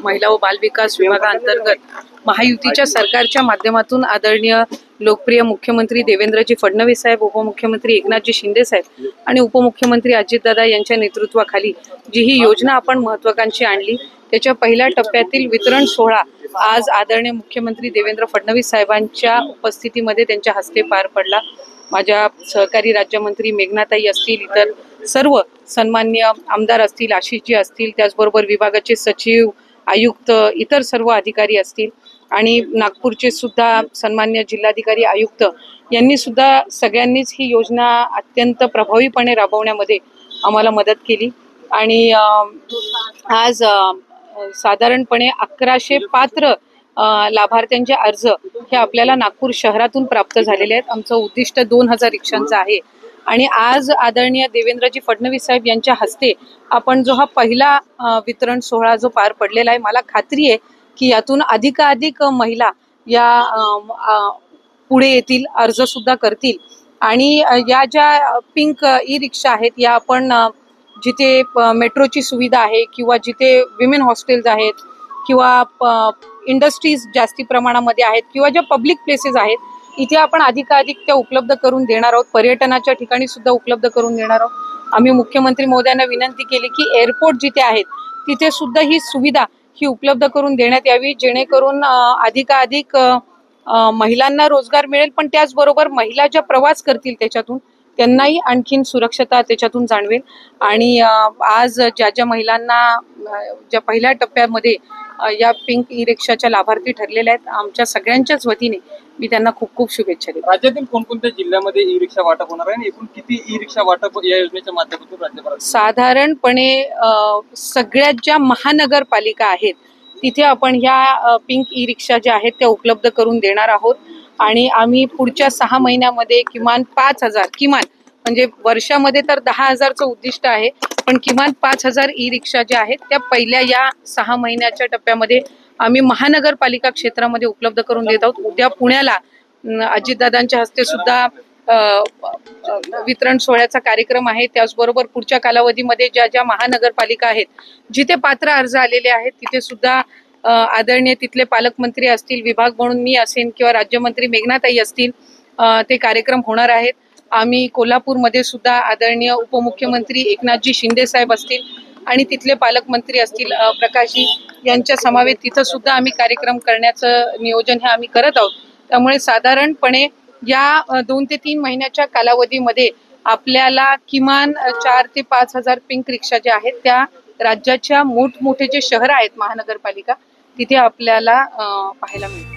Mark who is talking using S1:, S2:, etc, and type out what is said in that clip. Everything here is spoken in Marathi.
S1: महिला व बाल विकास विभागाअंतर्गत महायुतीच्या सरकारच्या माध्यमातून आदरणीय लोकप्रिय मुख्यमंत्री देवेंद्रजी फडणवीस साहेब, उपमुख्यमंत्री एकनाथजी शिंदे साहेब आणि उपमुख्यमंत्री अजितदादा यांच्या नेतृत्वाखाली जी ही योजना आपण महत्त्वाकांक्षी आणली, त्याच्या पहिल्या टप्प्यातील वितरण सोहळा आज आदरणीय मुख्यमंत्री देवेंद्र फडणवीस साहेबांच्या उपस्थितीमध्ये त्यांच्या हस्ते पार पडला। माझ्या सहकारी राज्यमंत्री मेघनाताई असतील, इतर सर्व सन्माननीय आमदार असतील, आशिषजी असतील, त्याचबरोबर विभागाचे सचिव, आयुक्त, इतर सर्व अधिकारी असतील आणि नागपूरचे सुद्धा सन्माननीय जिल्हाधिकारी, आयुक्त यांनी सुद्धा सगळ्यांनीच ही योजना अत्यंत प्रभावीपणे राबवण्यामध्ये आम्हाला मदत केली आणि आज साधारणपणे 1100 पात्र लाभार्थ्यांचे अर्ज हे आपल्याला नागपूर शहरातून प्राप्त झालेले आहेत। आमचं उद्दिष्ट 2000 रिक्षांचं आहे आणि आज आदरणीय देवेंद्रजी फडणवीस साहेब यांच्या हस्ते आपण जो हा पहिला वितरण सोहळा जो पार पडलेला आहे, मला खात्री आहे की यातून अधिकाधिक महिला या पुढे येतील, अर्ज सुद्धा करतील आणि या ज्या पिंक ई रिक्षा आहेत, या आपण जिथे मेट्रोची सुविधा आहे किंवा जिथे विमेन हॉस्टेल्स आहेत किंवा इंडस्ट्रीज जास्ती प्रमाणामध्ये आहेत किंवा ज्या पब्लिक प्लेसेस आहेत, इथे आपण अधिकाधिक त्या उपलब्ध करून देणार आहोत। पर्यटनाच्या ठिकाणी सुद्धा उपलब्ध करून देणार आहोत। आम्ही मुख्यमंत्री महोदयांना विनंती केली की एअरपोर्ट जिथे आहेत तिथे सुद्धा ही सुविधा ही उपलब्ध करून देण्यात यावी, जेणेकरून अधिकाधिक महिलांना रोजगार मिळेल, पण त्याचबरोबर महिला ज्या प्रवास करतील त्याच्यातून त्यांनाही आणखीन सुरक्षता त्याच्यातून जाणवेल। आणि आज ज्या महिलांना ज्या पहिल्या टप्प्यामध्ये या पिंक ई रिक्षाच्या लाभार्थी ठरलेल्या आहेत, आमच्या सगळ्यांच्याच वतीने मी त्यांना खूप खूप शुभेच्छा देतो।
S2: राज्यातील कोणकोणत्या जिल्ह्यामध्ये ई रिक्षा वाटप होणार आहे आणि एकूण किती ई रिक्षा वाटप या योजनेच्या माध्यमातून राज्यभरात?
S1: साधारणपणे सगळ्यात ज्या महानगरपालिका आहेत तिथे आपण ह्या पिंक ई रिक्षा ज्या आहेत त्या उपलब्ध करून देणार आहोत आणि आम्ही पुढच्या 6 महिन्यामध्ये किमान 5000, किमान म्हणजे वर्षामध्ये तर 10,000चं उद्दिष्ट आहे, पण किमान 5000 ई रिक्षा ज्या आहेत त्या पहिल्या या 6 महिन्याच्या टप्प्यामध्ये आम्ही महानगरपालिका क्षेत्रामध्ये उपलब्ध करून देत आहोत। उद्या पुण्याला अजितदादांच्या हस्ते सुद्धा वितरण सोहळ्याचा कार्यक्रम आहे। त्याचबरोबर पुढच्या कालावधीमध्ये ज्या महानगरपालिका आहेत जिथे पात्र अर्ज आलेले आहेत तिथे सुद्धा आदरणीय तिथले पालकमंत्री असतील, विभाग म्हणून मी असेन किंवा राज्यमंत्री मेघनाताई असतील, ते कार्यक्रम होणार आहेत। आम्ही कोल्हापूरमध्ये सुद्धा आदरणीय उपमुख्यमंत्री एकनाथजी शिंदे साहेब असतील आणि तिथले पालकमंत्री असतील प्रकाशजी यांच्या समवेत तिथं सुद्धा आम्ही कार्यक्रम करण्याचं नियोजन हे आम्ही करत आहोत। त्यामुळे साधारणपणे या 2 ते 3 महिन्याच्या कालावधीमध्ये आपल्याला किमान 4 ते 5000 पिंक रिक्षा ज्या आहेत त्या राज्याच्या मोठमोठे जे शहर आहेत महानगरपालिका तिथे आपल्याला पाहायला मिळतील।